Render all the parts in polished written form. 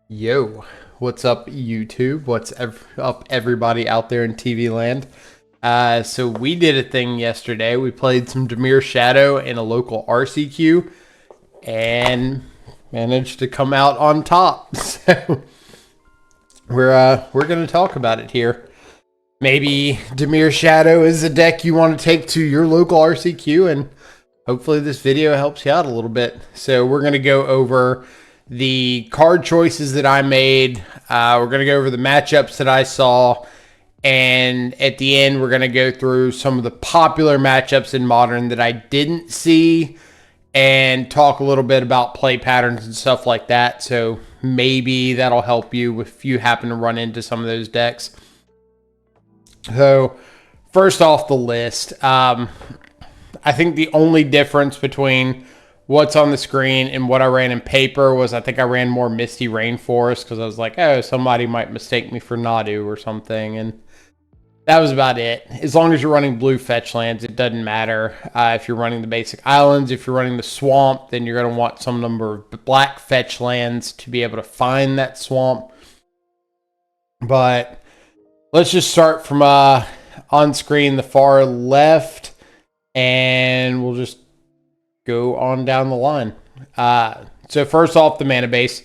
Yo, what's up, YouTube? What's up, everybody out there in TV land? So we did a thing yesterday. We played some Dimir Shadow in a local RCQ and managed to come out on top. So we're gonna talk about it here. Maybe Dimir Shadow is a deck you want to take to your local RCQ, and hopefully this video helps you out a little bit. So we're gonna go over the card choices that I made. We're going to go over the matchups that I saw. And at the end, we're going to go through some of the popular matchups in Modern that I didn't see and talk a little bit about play patterns and stuff like that. So maybe that'll help you if you happen to run into some of those decks. So first off the list, I think the only difference between what's on the screen and what I ran in paper was I think I ran more Misty Rainforest because I was like, oh, somebody might mistake me for Nadu or something. And that was about it. As long as you're running blue fetch lands, it doesn't matter. If you're running the basic islands, if you're running the swamp, then you're going to want some number of black fetch lands to be able to find that swamp. But let's just start from on screen, the far left, and we'll just go on down the line. So first off, the mana base.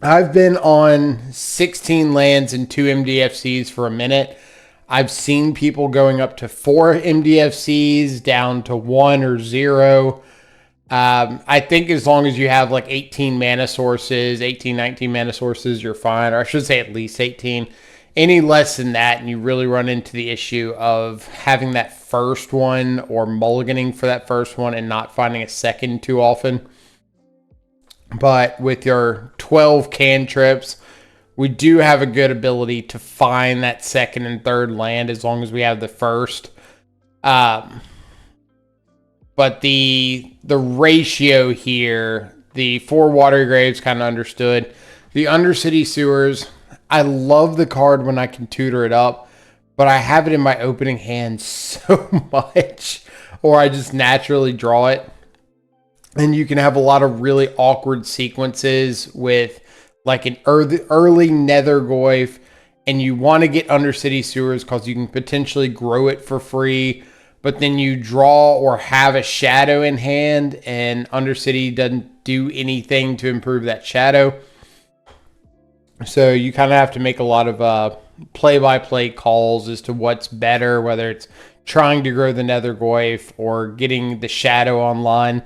I've been on 16 lands and 2 MDFCs for a minute. I've seen people going up to 4 MDFCs down to 1 or 0. I think as long as you have like 18 mana sources, 18, 19 mana sources, you're fine. Or I should say at least 18. Any less than that, and you really run into the issue of having that first one or mulliganing for that first one and not finding a second too often. But with your 12 cantrips, we do have a good ability to find that second and third land as long as we have the first. But the ratio here, the 4 water graves kind of understood. The Undercity Sewers, I love the card when I can tutor it up, but I have it in my opening hand so much, or I just naturally draw it. And you can have a lot of really awkward sequences with like an early Nether Goyf, and you want to get Undercity Sewers because you can potentially grow it for free, but then you draw or have a shadow in hand, and Undercity doesn't do anything to improve that shadow. So you kind of have to make a lot of play-by-play calls as to what's better, whether it's trying to grow the Nether Goyf or getting the shadow online.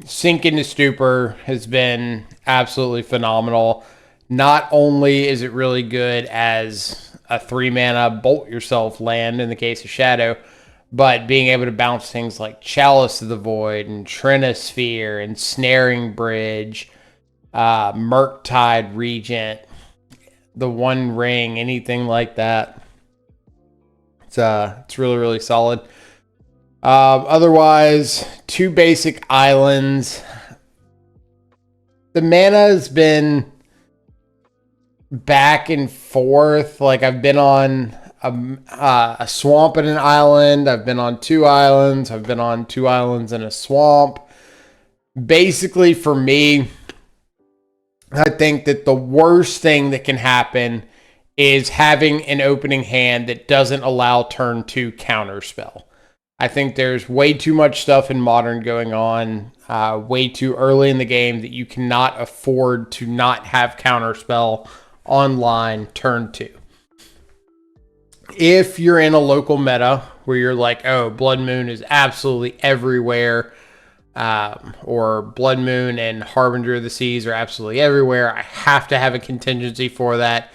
Sink into Stupor has been absolutely phenomenal. Not only is it really good as a 3-mana bolt yourself land in the case of Shadow, but being able to bounce things like Chalice of the Void and Trinosphere and Snaring Bridge, Murktide Regent, the One Ring, anything like that. It's really, really solid. Otherwise, 2 basic islands. The mana has been back and forth. Like I've been on a swamp and an island. I've been on 2 islands. I've been on 2 islands and a swamp. Basically, for me, I think that the worst thing that can happen is having an opening hand that doesn't allow turn 2 counterspell. I think there's way too much stuff in Modern going on way too early in the game that you cannot afford to not have counterspell online turn 2. If you're in a local meta where you're like, oh, Blood Moon is absolutely everywhere, or Blood Moon and Harbinger of the Seas are absolutely everywhere, I have to have a contingency for that.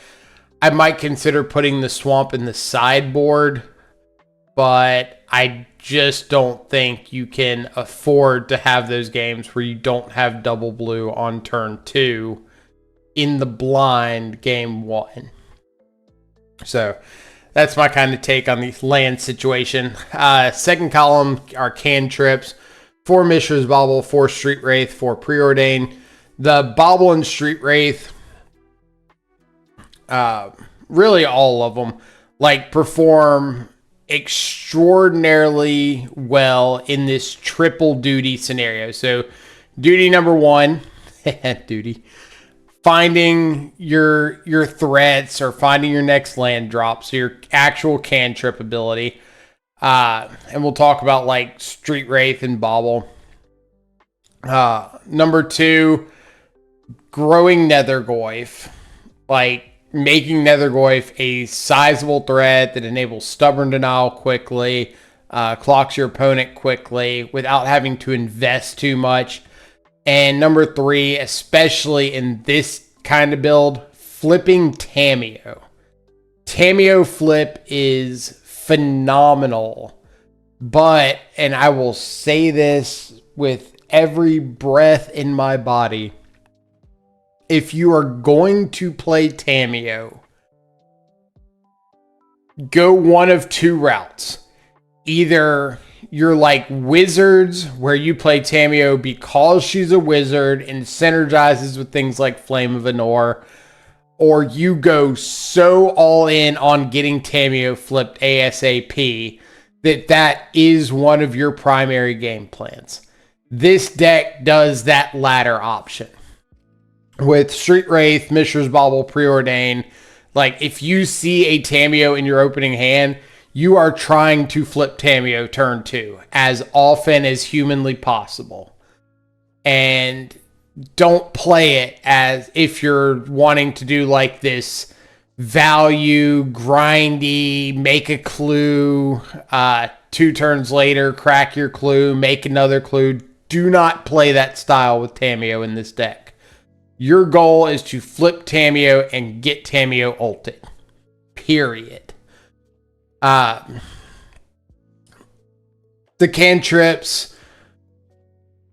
I might consider putting the swamp in the sideboard, but I just don't think you can afford to have those games where you don't have double blue on turn 2 in the blind game 1. So that's my kind of take on the land situation. Second column are cantrips. 4 Mishra's Bauble, 4 Street Wraith, 4 Preordain. The Bauble and Street Wraith, really all of them, like perform extraordinarily well in this triple duty scenario. So duty number 1 duty. Finding your threats or finding your next land drop, so your actual cantrip ability. And we'll talk about like Street Wraith and Bauble. Number 2, growing Nethergoyf. Like making Nethergoyf a sizable threat that enables stubborn denial quickly, clocks your opponent quickly without having to invest too much. And number 3, especially in this kind of build, flipping Tamiyo. Tamiyo flip is phenomenal. But, and I will say this with every breath in my body, if you are going to play Tamiyo, go one of 2 routes. Either you're like Wizards, where you play Tamiyo because she's a wizard and synergizes with things like Flame of Anor, or you go so all in on getting Tamiyo flipped ASAP that is one of your primary game plans. This deck does that latter option. With Street Wraith, Mishra's Bauble, Preordain, like if you see a Tamiyo in your opening hand, you are trying to flip Tamiyo turn 2 as often as humanly possible. And don't play it as if you're wanting to do like this value, grindy, make a clue, 2 turns later, crack your clue, make another clue. Do not play that style with Tamiyo in this deck. Your goal is to flip Tamiyo and get Tamiyo ulted. Period. The cantrips.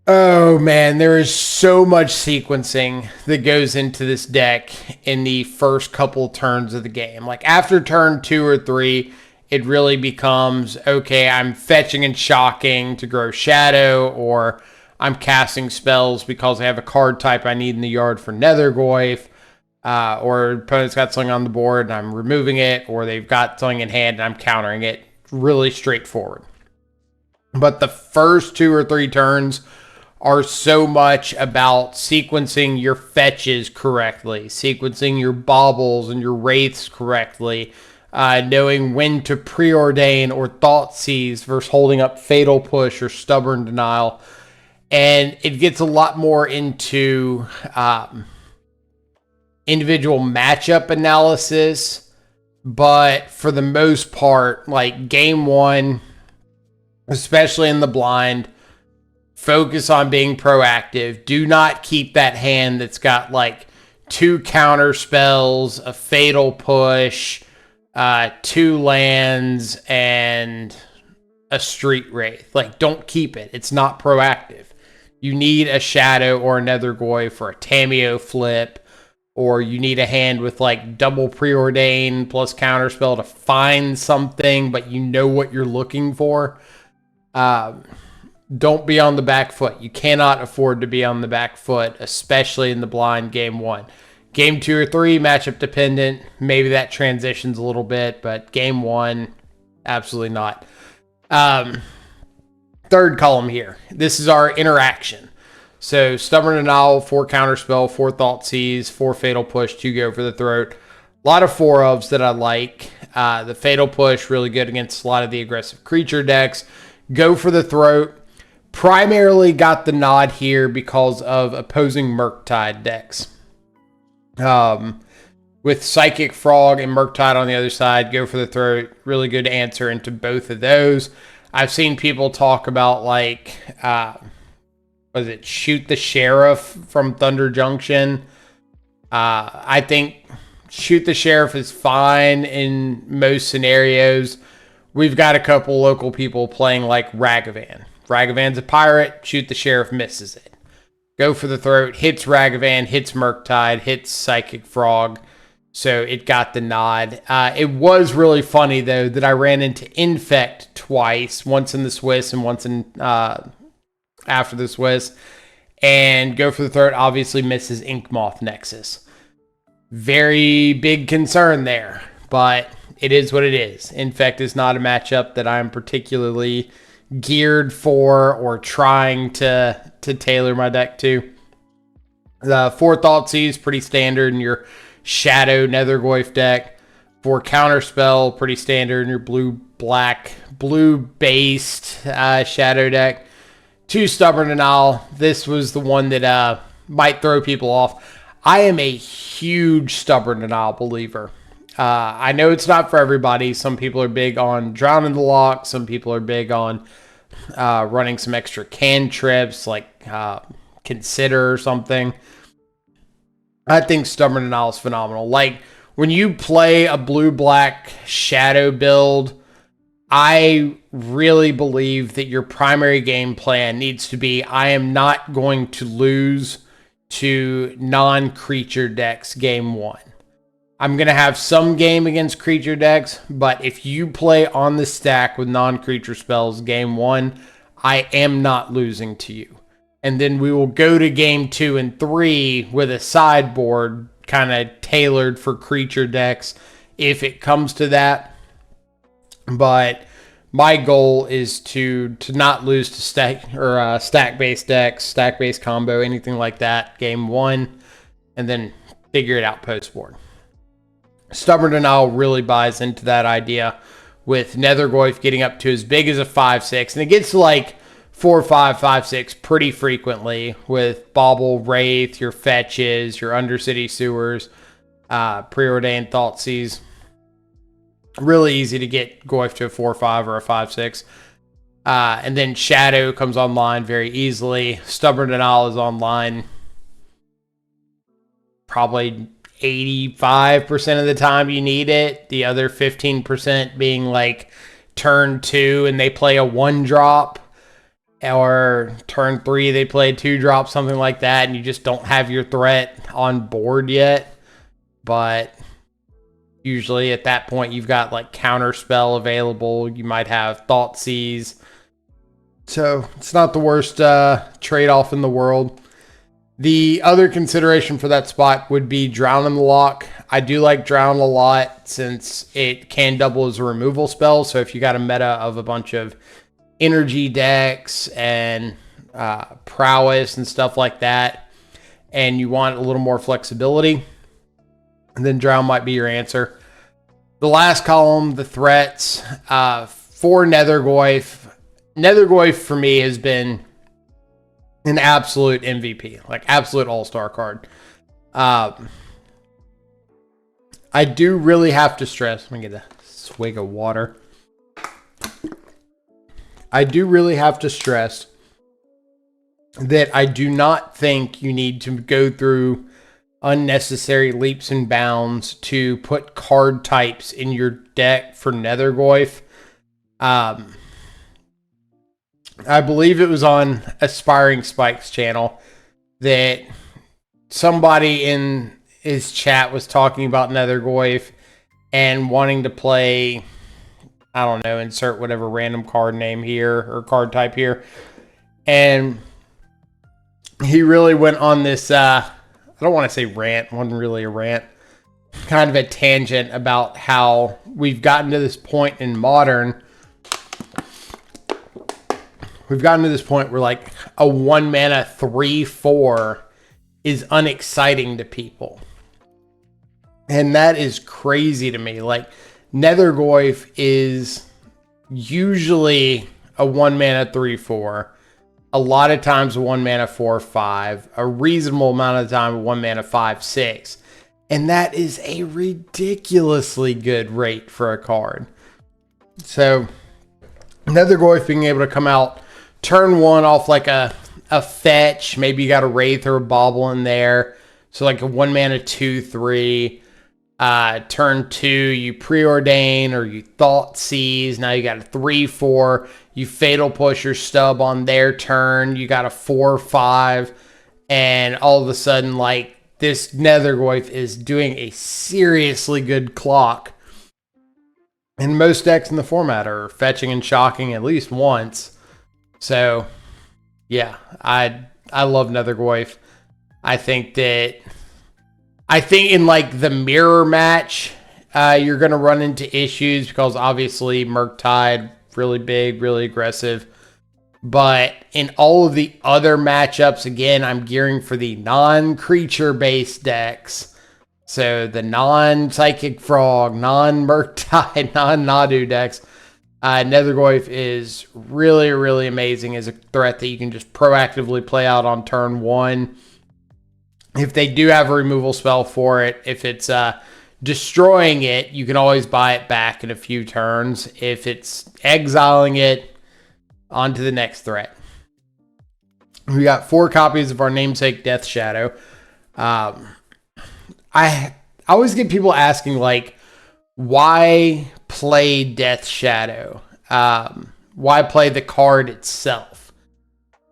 Oh man, there is so much sequencing that goes into this deck in the first couple turns of the game. Like after turn 2 or 3, it really becomes, okay, I'm fetching and shocking to grow Shadow, or I'm casting spells because I have a card type I need in the yard for Nethergoyf. Or opponent's got something on the board and I'm removing it, or they've got something in hand and I'm countering it. Really straightforward. But the first 2 or 3 turns are so much about sequencing your fetches correctly, sequencing your baubles and your wraiths correctly, knowing when to preordain or thought seize versus holding up fatal push or stubborn denial. And it gets a lot more into individual matchup analysis, but for the most part, like game 1, especially in the blind, focus on being proactive. Do not keep that hand that's got like 2 counter spells, a fatal push, 2 lands, and a Street Wraith. Like, don't keep it. It's not proactive. You need a Shadow or a Nethergoyf for a Tamiyo flip, or you need a hand with like double preordain plus counterspell to find something, but you know what you're looking for. Don't be on the back foot. You cannot afford to be on the back foot, especially in the blind game 1. Game 2 or 3, matchup dependent. Maybe that transitions a little bit, but game 1, absolutely not. Third column here. This is our interaction. So Stubborn Denial, 4 Counterspell, 4 Thought Seize, 4 Fatal Push, 2 Go for the Throat. A lot of 4-ofs that I like. The Fatal Push, really good against a lot of the aggressive creature decks. Go for the Throat. Primarily got the nod here because of opposing Murktide decks. With Psychic Frog and Murktide on the other side, Go for the Throat. Really good answer into both of those. I've seen people talk about like, was it Shoot the Sheriff from Thunder Junction? I think Shoot the Sheriff is fine in most scenarios. We've got a couple local people playing like Ragavan. Ragavan's a pirate. Shoot the Sheriff misses it. Go for the Throat hits Ragavan, hits Murktide, hits Psychic Frog. So it got the nod. It was really funny, though, that I ran into Infect twice. Once in the Swiss and once in after the Swiss. And Go for the Throat obviously misses Inkmoth Nexus. Very big concern there. But it is what it is. Infect is not a matchup that I'm particularly geared for or trying to tailor my deck to. The 4 Thoughtseize, pretty standard in your Shadow Nethergoyf deck. 4 Counterspell, pretty standard in your blue-based Shadow deck. 2 Stubborn Denial. This was the one that might throw people off. I am a huge Stubborn Denial believer. I know it's not for everybody. Some people are big on Drowning the Lock. Some people are big on running some extra cantrips, like Consider or something. I think Stubborn Denial is phenomenal. Like, when you play a blue-black Shadow build, I really believe that your primary game plan needs to be, I am not going to lose to non-creature decks game 1. I'm going to have some game against creature decks, but if you play on the stack with non-creature spells game 1, I am not losing to you. And then we will go to game 2 and 3 with a sideboard kind of tailored for creature decks if it comes to that. But my goal is to not lose to stack-based decks, stack-based combo, anything like that, game 1, and then figure it out post-board. Stubborn Denial really buys into that idea with Nethergoyf getting up to as big as a 5/6, and it gets to like 4/5, 5/6 pretty frequently with Bauble, Wraith, your fetches, your Undercity Sewers, Preordained Thoughtseize. Really easy to get Goyf to a 4/5 or a 5/6. And then Shadow comes online very easily. Stubborn Denial is online probably 85% of the time you need it. The other 15% being like turn 2 and they play a 1-drop. Or turn 3, they play a 2-drop, something like that, and you just don't have your threat on board yet. But usually at that point, you've got like Counterspell available. You might have Thoughtseize. So it's not the worst trade-off in the world. The other consideration for that spot would be Drown in the Lock. I do like Drown a lot since it can double as a removal spell. So if you got a meta of a bunch of energy decks and prowess and stuff like that, and you want a little more flexibility, and then Drown might be your answer. The last column, the threats, for Nethergoyf. Nethergoyf for me has been an absolute MVP, like absolute all-star card. I do really have to stress, let me get a swig of water. I do really have to stress that I do not think you need to go through unnecessary leaps and bounds to put card types in your deck for Nethergoyf. I believe it was on Aspiring Spike's channel that somebody in his chat was talking about Nethergoyf and wanting to play, I don't know, insert whatever random card name here or card type here. And he really went on this, I don't want to say rant, wasn't really a rant, kind of a tangent about how we've gotten to this point in Modern. We've gotten to this point where like a 1-mana 3/4 is unexciting to people. And that is crazy to me. Like, Nethergoyf is usually a 1-mana 3/4. A lot of times a 1-mana 4/5. A reasonable amount of time a 1-mana 5/6. And that is a ridiculously good rate for a card. So, Nethergoyf being able to come out turn 1 off like a fetch. Maybe you got a Wraith or a Bauble in there. So like a 1-mana 2/3. Turn 2, you Preordain or you Thoughtseize. Now you got a 3/4. You Fatal Push your Stub on their turn. You got a 4/5. And all of a sudden, like, this Nethergoyf is doing a seriously good clock. And most decks in the format are fetching and shocking at least once. So, yeah, I love Nethergoyf. I think in like the mirror match, you're going to run into issues because obviously Murktide, really big, really aggressive. But in all of the other matchups, again, I'm gearing for the non-creature based decks. So the non-Psychic Frog, non-Murktide, non-Nadu decks. Nethergoyf is really, really amazing as a threat that you can just proactively play out on turn 1. If they do have a removal spell for it, if it's destroying it, you can always buy it back in a few turns. If it's exiling it, on to the next threat. We got 4 copies of our namesake Death Shadow. I always get people asking, like, why play Death Shadow? Why play the card itself?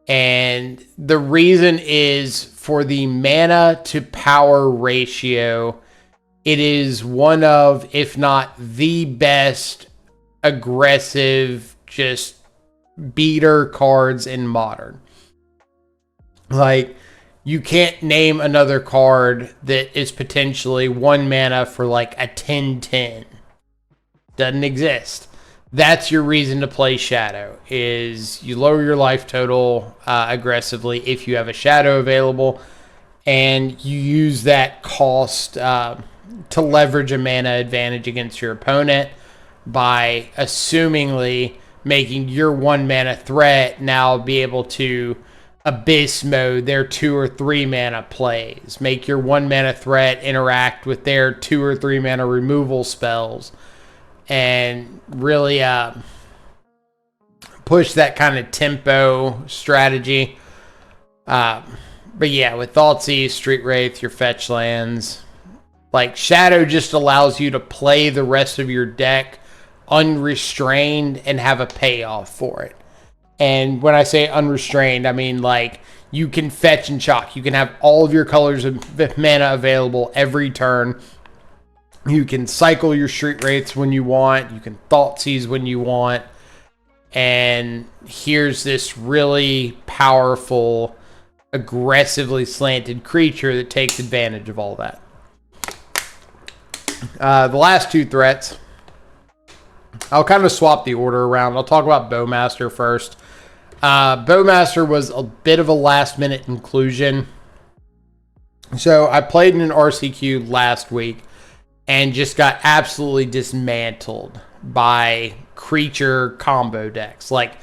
And the reason is for the mana to power ratio. It is one of, if not the best, aggressive, just beater cards in Modern. Like, you can't name another card that is potentially 1 mana for like a 10/10. Doesn't exist. That's your reason to play Shadow, is you lower your life total aggressively if you have a Shadow available, and you use that cost to leverage a mana advantage against your opponent by assumingly making your 1 mana threat now be able to Abyss mode their 2 or 3 mana plays. Make your 1 mana threat interact with their 2 or 3 mana removal spells. And really push that kind of tempo strategy. But yeah, with Thoughtseize, Street Wraith, your fetch lands. Like, Shadow just allows you to play the rest of your deck unrestrained and have a payoff for it. And when I say unrestrained, I mean, like, you can fetch and chalk. You can have all of your colors of mana available every turn. You can cycle your Street Wraiths when you want. You can Thoughtseize when you want. And here's this really powerful, aggressively slanted creature that takes advantage of all that. The last 2 threats, I'll kind of swap the order around. I'll talk about Bowmaster first. Bowmaster was a bit of a last-minute inclusion. So I played in an RCQ last week and just got absolutely dismantled by creature combo decks like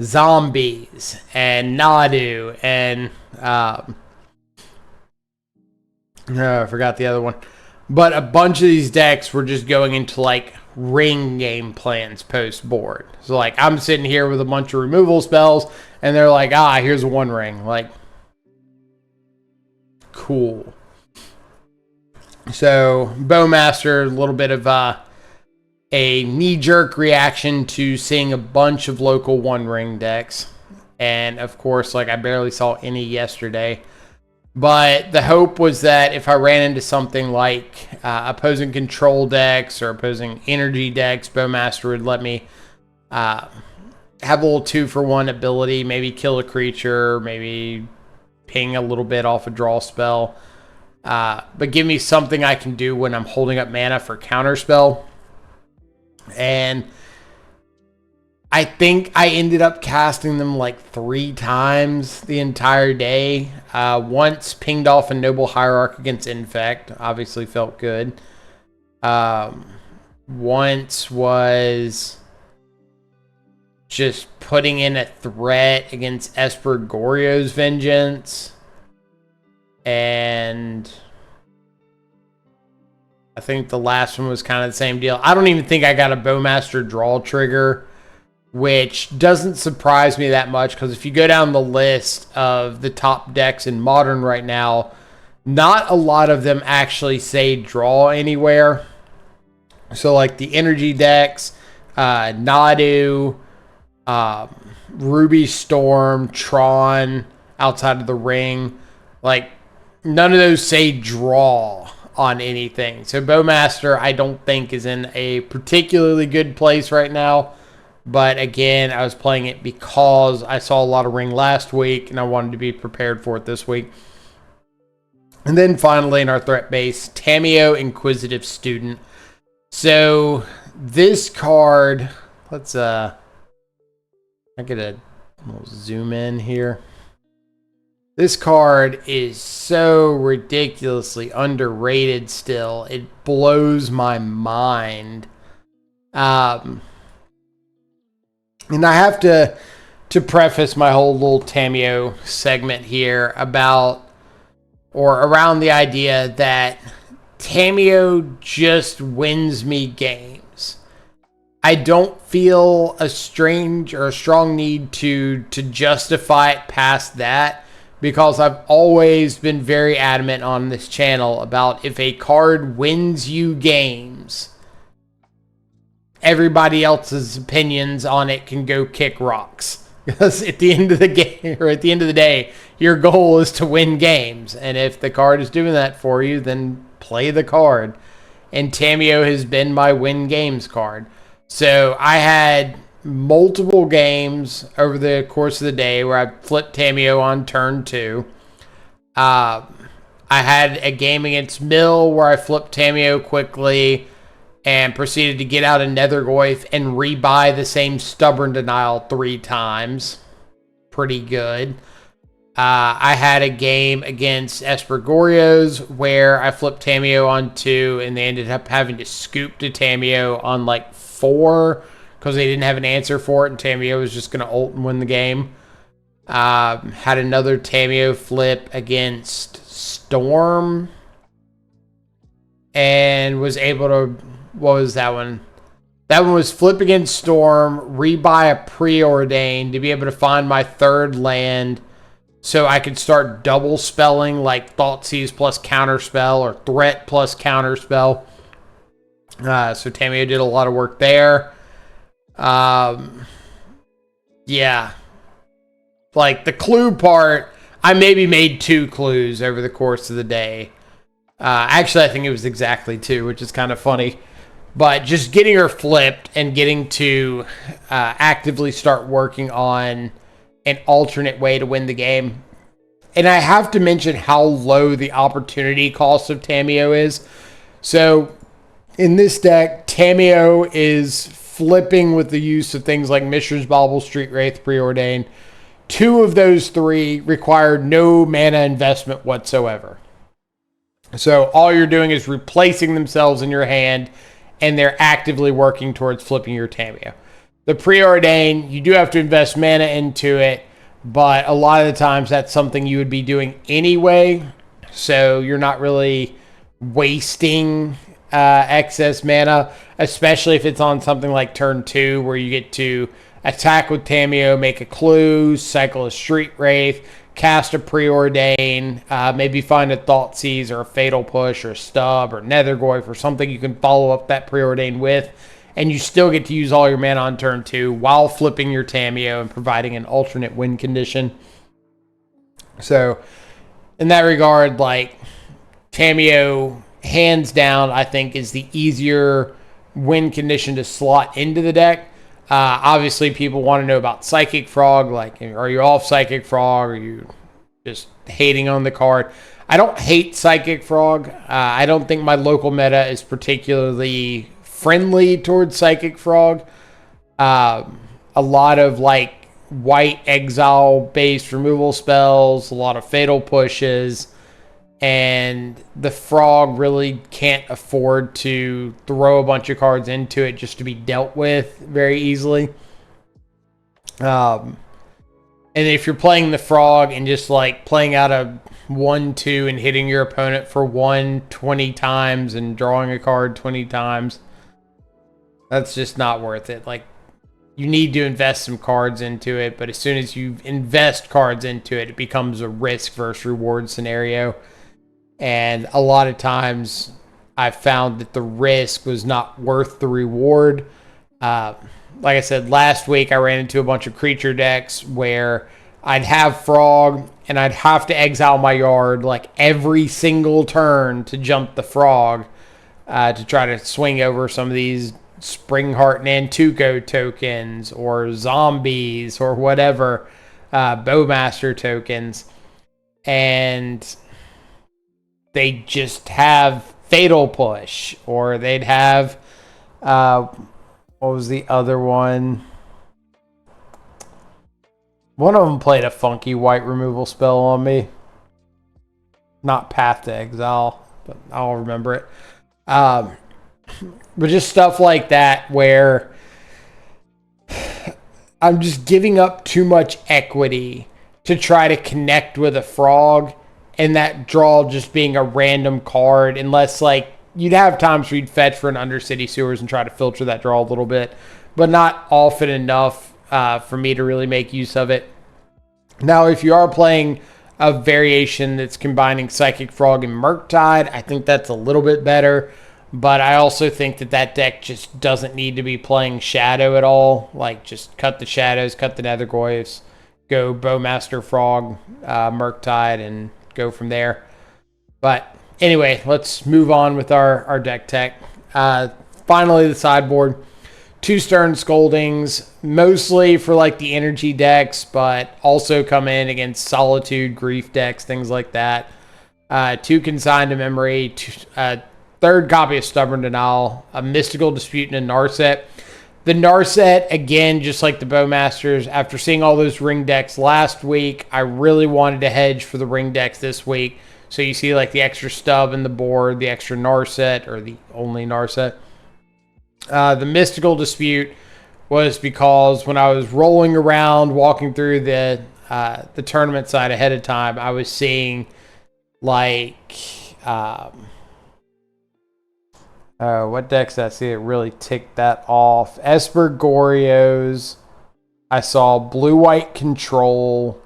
Zombies and Nadu and I forgot the other one. But a bunch of these decks were just going into like ring game plans post board. So like, I'm sitting here with a bunch of removal spells and they're like, here's a 1 ring. Like, cool. So Bowmaster, a little bit of a knee-jerk reaction to seeing a bunch of local 1 ring decks. And of course, like, I barely saw any yesterday. But the hope was that if I ran into something like opposing control decks or opposing energy decks, Bowmaster would let me have a little 2-for-1 ability, maybe kill a creature, maybe ping a little bit off a draw spell. But give me something I can do when I'm holding up mana for counterspell. And I think I ended up casting them like 3 times the entire day. Once pinged off a Noble Hierarch against Infect. Obviously felt good. Once was just putting in a threat against Esper Goryo's Vengeance. And I think the last one was kind of the same deal. I don't even think I got a Bowmaster draw trigger, which doesn't surprise me that much, because if you go down the list of the top decks in Modern right now, not a lot of them actually say draw anywhere. So like the energy decks, Nadu, Ruby Storm, Tron, outside of the ring, like none of those say draw on anything. So Bowmaster, I don't think, is in a particularly good place right now. But again, I was playing it because I saw a lot of ring last week and I wanted to be prepared for it this week. And then finally in our threat base, Tamiyo, Inquisitive Student. So this card, let's I get a We'll zoom in here. This card is so ridiculously underrated still. It blows my mind. And I have to preface my whole little Tamiyo segment here about or around the idea that Tamiyo just wins me games. I don't feel a strange or a strong need to justify it past that, because I've always been very adamant on this channel about if a card wins you games, everybody else's opinions on it can go kick rocks. Because at the end of the game, or at the end of the day, your goal is to win games. And if the card is doing that for you, then play the card. And Tamiyo has been my win games card. So I had multiple games over the course of the day where I flipped Tamiyo on turn 2. I had a game against Mill where I flipped Tamiyo quickly and proceeded to get out a Nethergoyf and rebuy the same Stubborn Denial 3 times. Pretty good. I had a game against Espergorios where I flipped Tamiyo on 2 and they ended up having to scoop to Tamiyo on like 4 because they didn't have an answer for it, and Tamiyo was just going to ult and win the game. Had another Tamiyo flip against Storm and was able to... What was that one? That one was flip against Storm, rebuy a Preordained to be able to find my 3rd land so I could start double spelling like Thoughtseize plus Counterspell or Threat plus Counterspell. So Tamiyo did a lot of work there. Yeah. Like the clue part, I maybe made 2 clues over the course of the day. Actually, I think it was exactly 2, which is kind of funny. But just getting her flipped and getting to actively start working on an alternate way to win the game. And I have to mention how low the opportunity cost of Tamiyo is. So in this deck, Tamiyo is flipping with the use of things like Mishra's Bauble, Street Wraith, Preordained. 2 of those 3 required no mana investment whatsoever. So all you're doing is replacing themselves in your hand, and they're actively working towards flipping your Tamiyo. The Preordained, you do have to invest mana into it, but a lot of the times that's something you would be doing anyway, so you're not really wasting excess mana, especially if it's on something like turn 2 where you get to attack with Tamiyo, make a clue, cycle a Street Wraith, cast a Preordain, maybe find a Thoughtseize or a Fatal Push or a Stub or Nethergoyf or something you can follow up that Preordain with, and you still get to use all your mana on turn 2 while flipping your Tamiyo and providing an alternate win condition. So in that regard, like, Tamiyo, hands down, I think is the easier win condition to slot into the deck. Obviously, people want to know about Psychic Frog. Like, are you off Psychic Frog? Are you just hating on the card? I don't hate Psychic Frog. I don't think my local meta is particularly friendly towards Psychic Frog. A lot of, like, white exile-based removal spells, a lot of fatal pushes, and the Frog really can't afford to throw a bunch of cards into it just to be dealt with very easily. And if you're playing the Frog and just like playing out a 1-2 and hitting your opponent for 20 times and drawing a card 20 times, that's just not worth it. Like, you need to invest some cards into it, but as soon as you invest cards into it, it becomes a risk versus reward scenario. And a lot of times I found that the risk was not worth the reward. Like I said, last week I ran into a bunch of creature decks where I'd have Frog and I'd have to exile my yard like every single turn to jump the Frog to try to swing over some of these Springheart Nantuko tokens or zombies or whatever, Bowmaster tokens. And they just have Fatal Push, or they'd have, what was the other one? One of them played a funky white removal spell on me. Not Path to Exile, but I'll remember it. But just stuff like that where I'm just giving up too much equity to try to connect with a frog, and that draw just being a random card, unless like you'd have times where you'd fetch for an Undercity Sewers and try to filter that draw a little bit, but not often enough for me to really make use of it. Now, if you are playing a variation that's combining Psychic Frog and Murktide, I think that's a little bit better. But I also think that that deck just doesn't need to be playing Shadow at all. Like, just cut the Shadows, cut the Nethergoyfs, go Bowmaster Frog, Murktide, and go from there. But anyway, let's move on with our deck tech. Finally, the sideboard. 2 Stern Scoldings, mostly for like the energy decks, but also come in against Solitude, Grief decks, things like that. 2 Consigned to Memory, 3rd copy of Stubborn Denial, a Mystical Dispute, and a Narset. The Narset, again, just like the Bowmasters, after seeing all those ring decks last week, I really wanted to hedge for the ring decks this week. So you see like the extra stub in the board, the extra Narset, or the only Narset. The Mystical Dispute was because when I was rolling around, walking through the tournament side ahead of time, I was seeing like what decks did I see that really ticked that off? Esper Gorios. I saw Blue-White Control.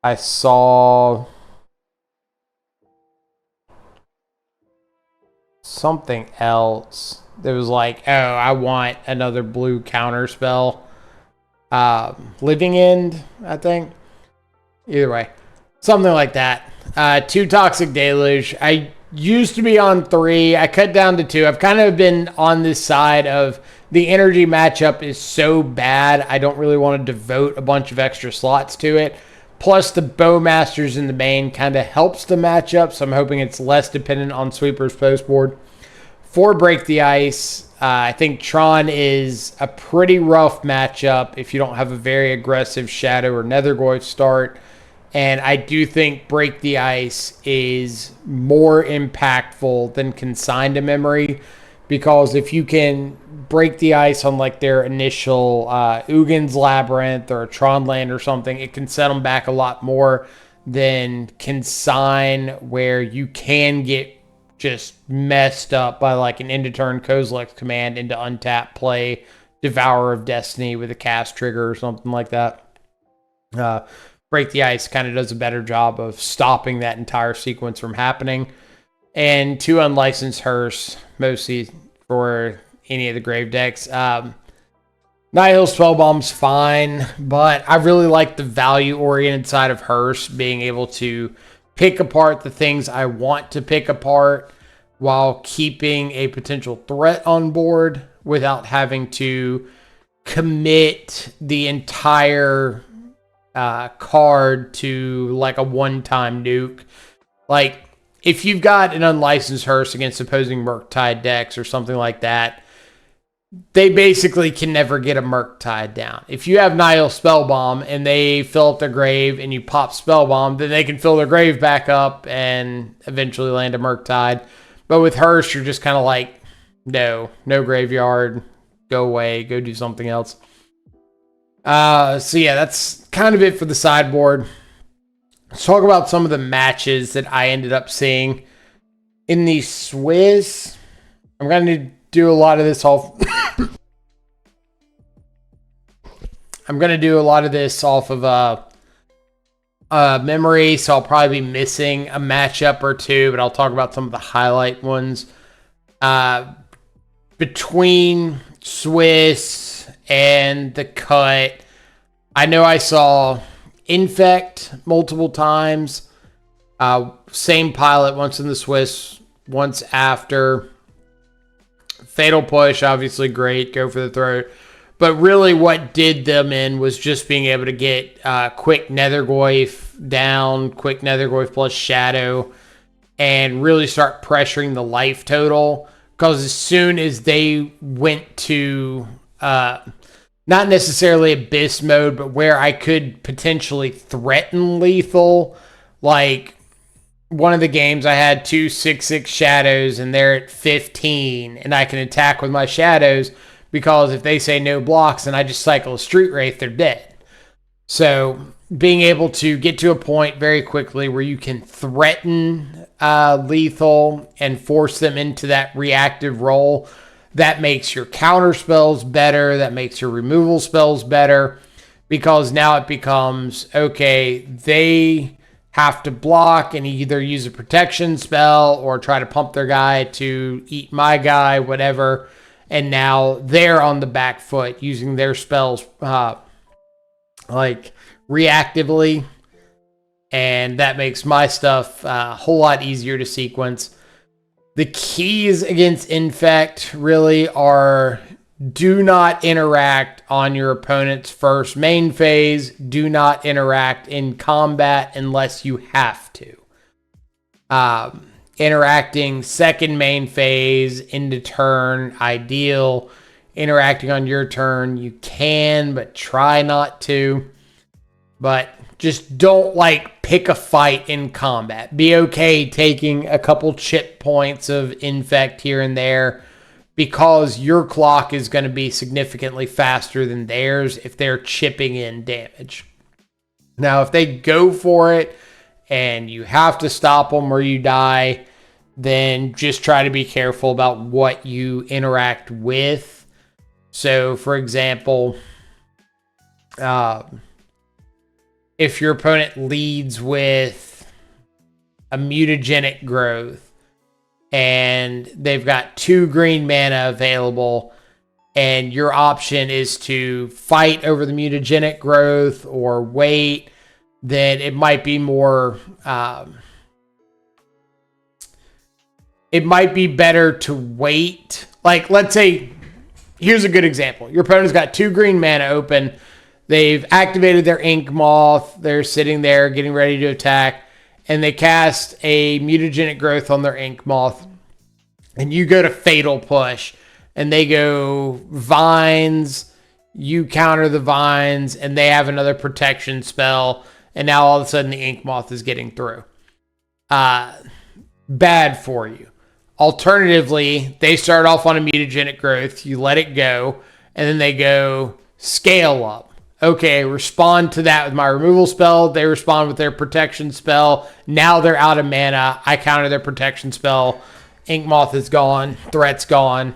I saw something else. There was like, oh, I want another blue counter spell. Living End, I think. Either way. Something like that. 2 Toxic Deluge. I used to be on 3. I cut down to 2. I've kind of been on this side of the energy matchup is so bad, I don't really want to devote a bunch of extra slots to it. Plus, the Bowmasters in the main kind of helps the matchup, so I'm hoping it's less dependent on Sweeper's post board. 4 Break the Ice. I think Tron is a pretty rough matchup if you don't have a very aggressive Shadow or Nethergoyf start. And I do think Break the Ice is more impactful than Consigned to Memory, because if you can break the ice on like their initial Ugin's Labyrinth or a Tron land or something, it can set them back a lot more than Consign, where you can get just messed up by like an end of turn Kozilek's Command into untap play, Devourer of Destiny with a cast trigger or something like that. Break the Ice kind of does a better job of stopping that entire sequence from happening. And 2 Unlicensed Hearse, mostly for any of the Grave decks. Nihil Spellbomb's fine, but I really like the value-oriented side of Hearse, being able to pick apart the things I want to pick apart while keeping a potential threat on board without having to commit the entire card to like a one-time nuke. Like, if you've got an Unlicensed Hearse against opposing Murktide decks or something like that, they basically can never get a Murktide down. If you have Nihil Spellbomb and they fill up their grave and you pop Spellbomb, then they can fill their grave back up and eventually land a Murktide. But with Hearse, you're just kind of like, no graveyard, go away, go do something else. So yeah, that's kind of it for the sideboard. Let's talk about some of the matches that I ended up seeing in the Swiss. I'm going to do a lot of this off. I'm going to do a lot of this off of memory, so I'll probably be missing a matchup or two, but I'll talk about some of the highlight ones. Between Swiss and the cut, I know I saw Infect multiple times. Same pilot, once in the Swiss, once after. Fatal Push, obviously great. Go for the throat. But really what did them in was just being able to get quick Nethergoyf down, quick Nethergoyf plus Shadow, and really start pressuring the life total. Because as soon as they went to not necessarily abyss mode, but where I could potentially threaten lethal. Like one of the games, I had 2/6/6 shadows and they're at 15, and I can attack with my shadows because if they say no blocks and I just cycle a street wraith, they're dead. So being able to get to a point very quickly where you can threaten lethal and force them into that reactive role, that makes your counter spells better. That makes your removal spells better, because now it becomes, okay, they have to block and either use a protection spell or try to pump their guy to eat my guy, whatever. And now they're on the back foot using their spells like reactively. And that makes my stuff a whole lot easier to sequence. The keys against Infect really are: do not interact on your opponent's first main phase. Do not interact in combat unless you have to. Interacting second main phase into turn, ideal. Interacting on your turn, you can, but try not to. But just don't pick a fight in combat. Be okay taking a couple chip points of Infect here and there, because your clock is going to be significantly faster than theirs if they're chipping in damage. Now, if they go for it and you have to stop them or you die, then just try to be careful about what you interact with. So, for example, if your opponent leads with a mutagenic growth and they've got 2 green mana available, and your option is to fight over the mutagenic growth or wait, then it might be more, it might be better to wait. Like, let's say, here's a good example. Your opponent's got 2 green mana open. They've activated their Ink Moth. They're sitting there getting ready to attack, and they cast a mutagenic growth on their Ink Moth. And you go to Fatal Push, and they go Vines. You counter the Vines, and they have another protection spell. And now all of a sudden the Ink Moth is getting through. Bad for you. Alternatively, they start off on a mutagenic growth. You let it go, and then they go Scale Up. Okay, respond to that with my removal spell. They respond with their protection spell. Now they're out of mana. I counter their protection spell. Ink Moth is gone. Threat's gone.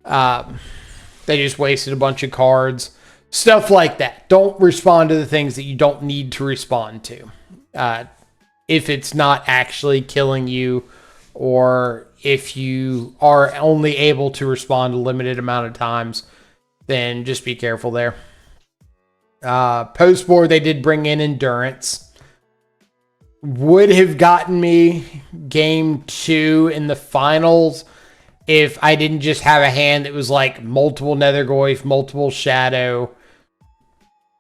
They just wasted a bunch of cards. Stuff like that. Don't respond to the things that you don't need to respond to. If it's not actually killing you, or if you are only able to respond a limited amount of times, then just be careful there. Post-board, they did bring in Endurance. Would have gotten me game 2 in the finals if I didn't just have a hand that was multiple Nethergoyf, multiple Shadow,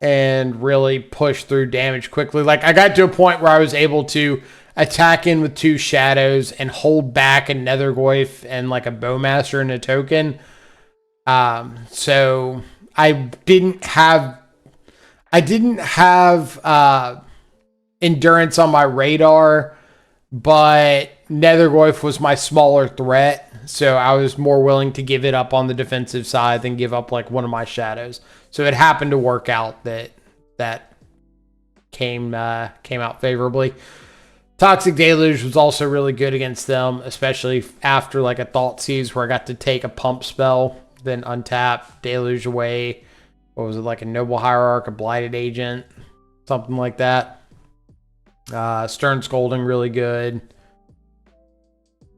and really push through damage quickly. I got to a point where I was able to attack in with 2 Shadows and hold back a Nethergoyf and a Bowmaster and a token. So I didn't have Endurance on my radar, but Nethergoyf was my smaller threat, so I was more willing to give it up on the defensive side than give up one of my Shadows. So it happened to work out that came out favorably. Toxic Deluge was also really good against them, especially after a Thoughtseize where I got to take a pump spell, then untap, Deluge away. What was it, a Noble Hierarch, a Blighted Agent, something like that. Stern Scolding, really good.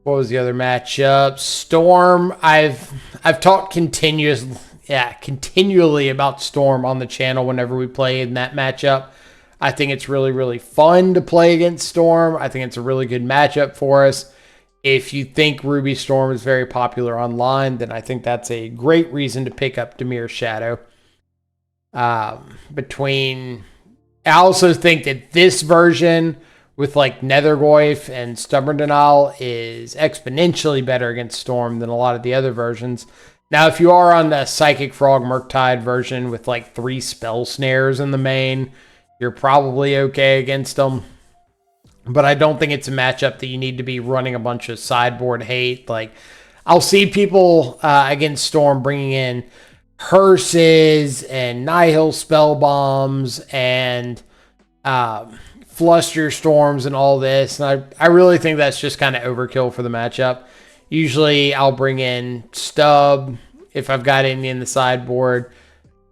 What was the other matchup? Storm. I've talked continually about Storm on the channel whenever we play in that matchup. I think it's really, really fun to play against Storm. I think it's a really good matchup for us. If you think Ruby Storm is very popular online, then I think that's a great reason to pick up Dimir Shadow. I also think that this version with Nethergoyf and Stubborn Denial is exponentially better against Storm than a lot of the other versions. Now, if you are on the Psychic Frog Murktide version with like 3 spell snares in the main, you're probably okay against them. But I don't think it's a matchup that you need to be running a bunch of sideboard hate. Like, I'll see people against Storm bringing in Hearses and Nihil Spell Bombs and Fluster Storms and all this. And I really think that's just kind of overkill for the matchup. Usually I'll bring in Stub if I've got any in the sideboard.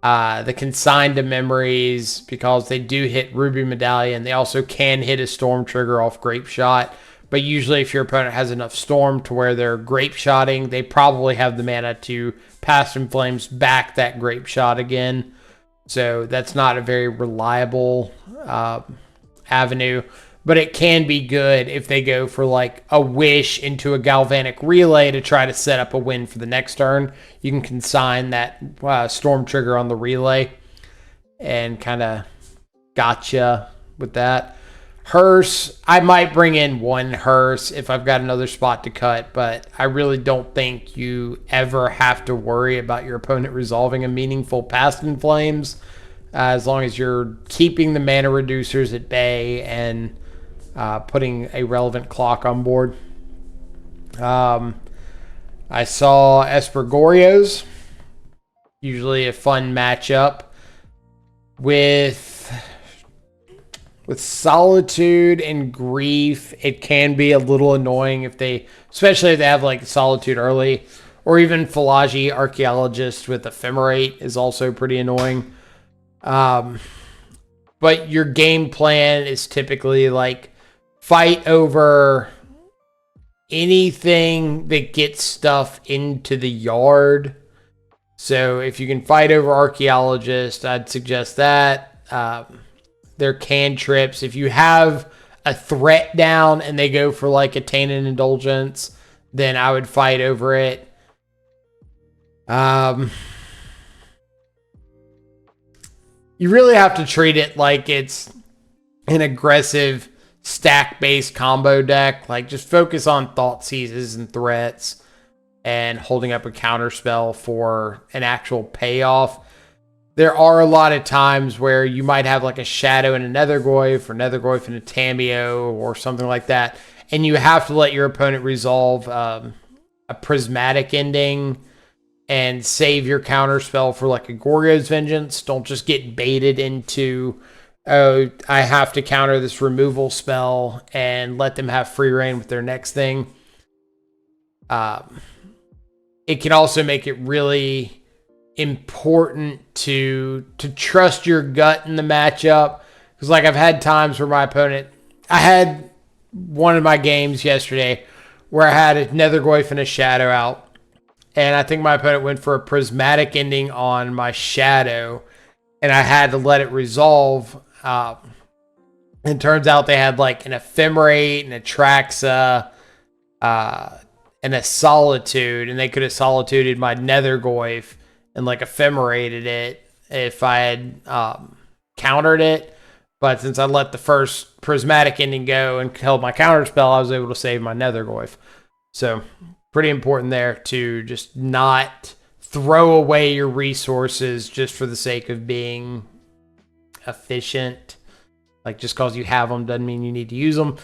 The Consigned to Memories, because they do hit Ruby Medallion. They also can hit a Storm trigger off Grape Shot. But usually if your opponent has enough Storm to where they're Grape Shotting, they probably have the mana to Past in Flames back that Grape Shot again. So that's not a very reliable avenue. But it can be good if they go for like a Wish into a Galvanic Relay to try to set up a win for the next turn. You can consign that Storm trigger on the relay and kind of gotcha with that. Hearse, I might bring in 1 Hearse if I've got another spot to cut, but I really don't think you ever have to worry about your opponent resolving a meaningful Past in Flames as long as you're keeping the mana reducers at bay and putting a relevant clock on board. I saw Espergorios, usually a fun matchup with Solitude and Grief. It can be a little annoying especially if they have like Solitude early, or even Philagi Archaeologist with Ephemerate is also pretty annoying. But your game plan is typically like fight over anything that gets stuff into the yard. So if you can fight over Archaeologist, I'd suggest that. Their cantrips, if you have a threat down and they go for like a Tainted Indulgence, then I would fight over it. You really have to treat it like it's an aggressive stack-based combo deck. Like, just focus on Thought Seizes and threats and holding up a counterspell for an actual payoff. There are a lot of times where you might have like a Shadow and a Nethergoyf, or Nethergoyf and a Tameo, or something like that, and you have to let your opponent resolve a Prismatic Ending and save your counterspell for like a Gorgo's Vengeance. Don't just get baited into, oh, I have to counter this removal spell and let them have free reign with their next thing. It can also make it really important to trust your gut in the matchup, because like I've had times where my opponent, I had one of my games yesterday where I had a Nethergoyf and a Shadow out, and I think my opponent went for a Prismatic Ending on my Shadow, and I had to let it resolve. And turns out they had like an Ephemerate and a Traxa and a Solitude, and they could have Solituded my Nethergoyf and like Ephemerated it if I had countered it. But since I let the first Prismatic Ending go and held my counterspell, I was able to save my Nethergoyf. So pretty important there to just not throw away your resources just for the sake of being efficient. Like, just because you have them doesn't mean you need to use them.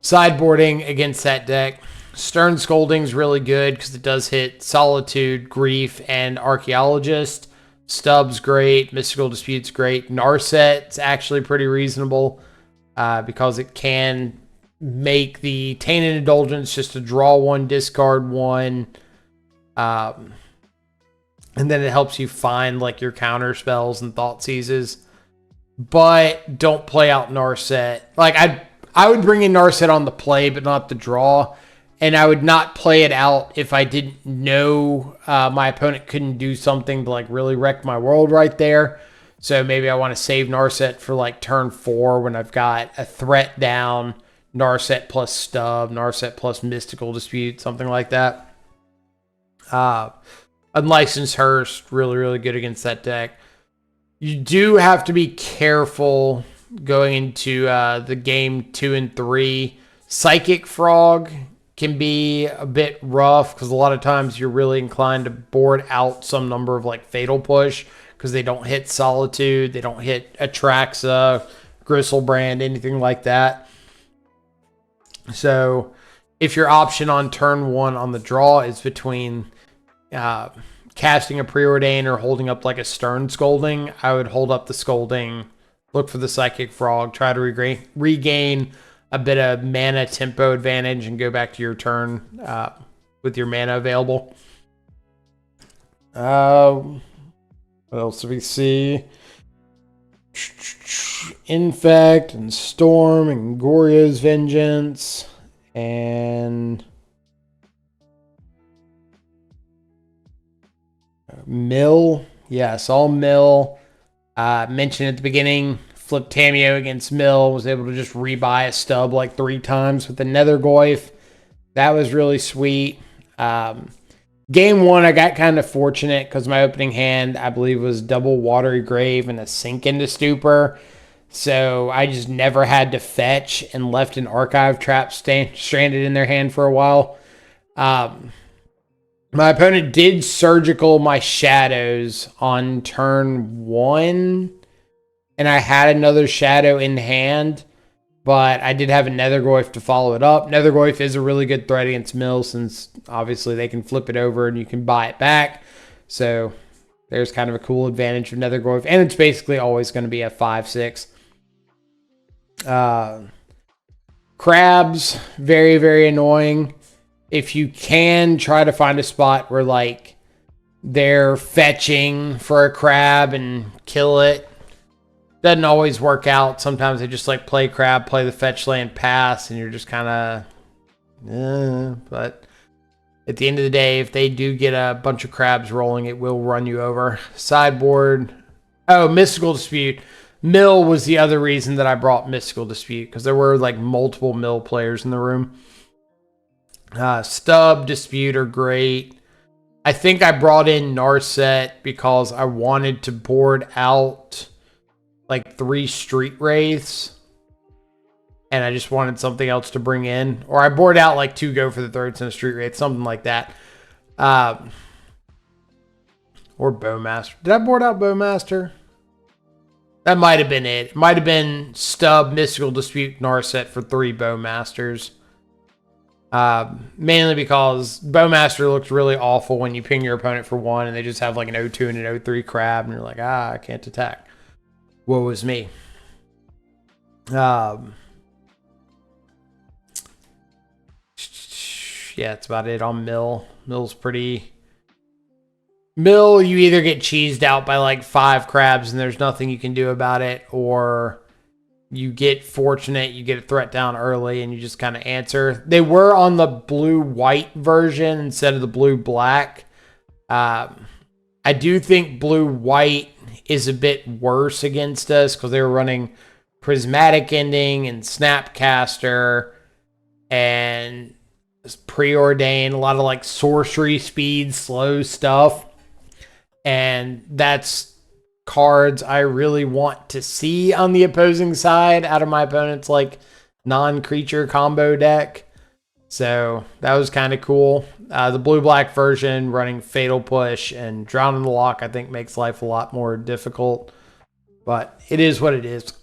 Sideboarding against that deck, Stern Scolding's really good because it does hit Solitude, Grief, and Archaeologist. Stub's great. Mystical Dispute's great. Narset's actually pretty reasonable because it can make the Tainted Indulgence just to draw 1, discard 1. And then it helps you find like your counter spells and Thought Seizes. But don't play out Narset. Like, I would bring in Narset on the play, but not the draw. And I would not play it out if I didn't know my opponent couldn't do something to like really wreck my world right there. So maybe I want to save Narset for like turn 4 when I've got a threat down, Narset plus Stub, Narset plus Mystical Dispute, something like that. Unlicensed Hearse, really, really good against that deck. You do have to be careful going into the game 2 and 3. Psychic Frog can be a bit rough because a lot of times you're really inclined to board out some number of like Fatal Push because they don't hit Solitude, they don't hit Atraxa, Gristlebrand, anything like that. So if your option on turn 1 on the draw is between casting a Preordain or holding up like a Stern Scolding, I would hold up the Scolding, look for the Psychic Frog, try to regain a bit of mana tempo advantage and go back to your turn with your mana available. What else do we see? Infect and Storm and Goryo's Vengeance and Mill. Yes, all Mill. Mentioned at the beginning, flipped Tameo against Mill, was able to just rebuy a stub like 3 times with the Nethergoyf. That was really sweet. Game 1, I got kind of fortunate because my opening hand, I believe, was double Watery Grave and a Sink into Stupor. So I just never had to fetch and left an Archive Trap stranded in their hand for a while. My opponent did Surgical my Shadows on turn 1, and I had another Shadow in hand, but I did have a Nethergoyf to follow it up. Nethergoyf is a really good threat against Mill since obviously they can flip it over and you can buy it back. So there's kind of a cool advantage of Nethergoyf, and it's basically always going to be a 5/6. Crabs, very, very annoying. If you can, try to find a spot where like they're fetching for a crab and kill it. Doesn't always work out. Sometimes they just like play crab, play the fetch land, pass, and you're just kind of, but at the end of the day, if they do get a bunch of crabs rolling, it will run you over. Sideboard. Oh, Mystical Dispute. Mill was the other reason that I brought Mystical Dispute, because there were like multiple Mill players in the room. Stub, Dispute are great. I think I brought in Narset because I wanted to board out like 3 Street Wraiths. And I just wanted something else to bring in. Or I board out like 2 Go for the Thirds and a Street Wraith, something like that. Or Bowmaster. Did I board out Bowmaster? That might have been it. It might have been Stub, Mystical Dispute, Narset for 3 Bowmasters. Mainly because Bowmaster looks really awful when you ping your opponent for 1 and they just have like an 0-2 and an 0-3 crab and you're like, I can't attack. Woe is me. Yeah, that's about it on Mill. Mill's pretty... Mill, you either get cheesed out by like 5 crabs and there's nothing you can do about it, or you get fortunate, you get a threat down early, and you just kind of answer. They were on the blue-white version instead of the blue-black. I do think blue-white is a bit worse against us because they were running Prismatic Ending and Snapcaster and Preordain, a lot of like sorcery speed, slow stuff. And that's cards I really want to see on the opposing side out of my opponent's like non-creature combo deck. So that was kind of cool. The blue-black version running Fatal Push and Drown in the Lock I think makes life a lot more difficult. But it is what it is.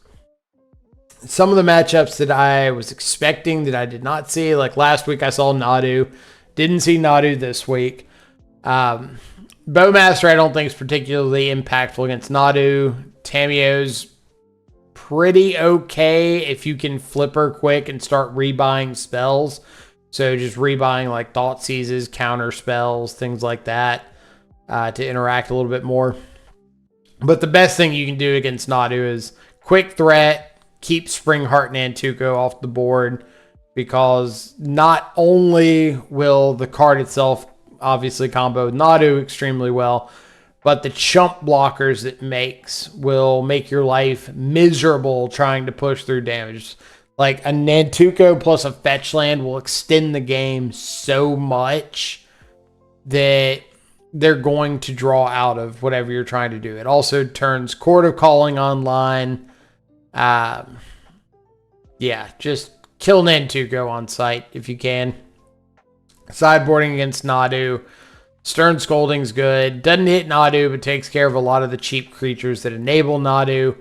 Some of the matchups that I was expecting that I did not see, like last week I saw Nadu. Didn't see Nadu this week. Bowmaster I don't think is particularly impactful against Nadu. Tameo's pretty okay if you can flip her quick and start rebuying spells. So just rebuying like Thought Seizes, counter spells, things like that to interact a little bit more. But the best thing you can do against Nadu is quick threat, keep Spring Heart and Nantuko off the board, because not only will the card itself obviously combo Nadu extremely well, but the chump blockers it makes will make your life miserable trying to push through damage. Like a Nantuko plus a fetch land will extend the game so much that they're going to draw out of whatever you're trying to do. It also turns Court of Calling online. Yeah, just kill Nantuko on sight if you can. Sideboarding against Nadu. Stern Scolding's good. Doesn't hit Nadu, but takes care of a lot of the cheap creatures that enable Nadu.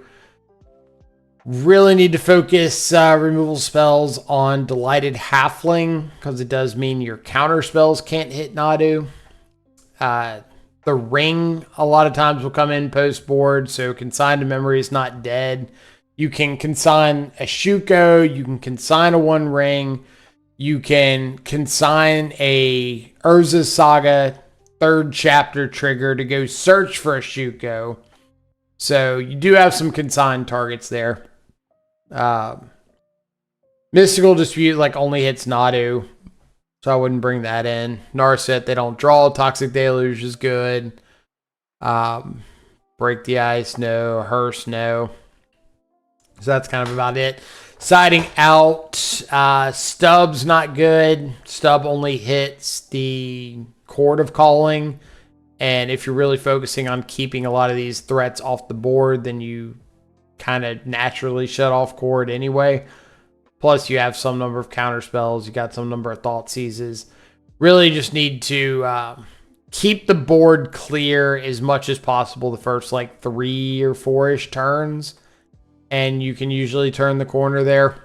Really need to focus removal spells on Delighted Halfling, because it does mean your counter spells can't hit Nadu. The Ring a lot of times will come in post board, so Consign to Memory is not dead. You can consign a Shuko, you can consign a One Ring, you can consign a Urza's Saga 3rd chapter trigger to go search for a Shuko. So you do have some consigned targets there. Mystical Dispute like only hits Nadu, so I wouldn't bring that in. Narset, they don't draw. Toxic Deluge is good. Break the Ice, no. Hearse, no. So that's kind of about it. Siding out. Stub's not good. Stub only hits the Chord of Calling. And if you're really focusing on keeping a lot of these threats off the board, then you kind of naturally shut off Chord anyway. Plus, you have some number of counter spells. You got some number of Thought Seizes. Really just need to keep the board clear as much as possible the first like 3 or 4-ish turns. And you can usually turn the corner there.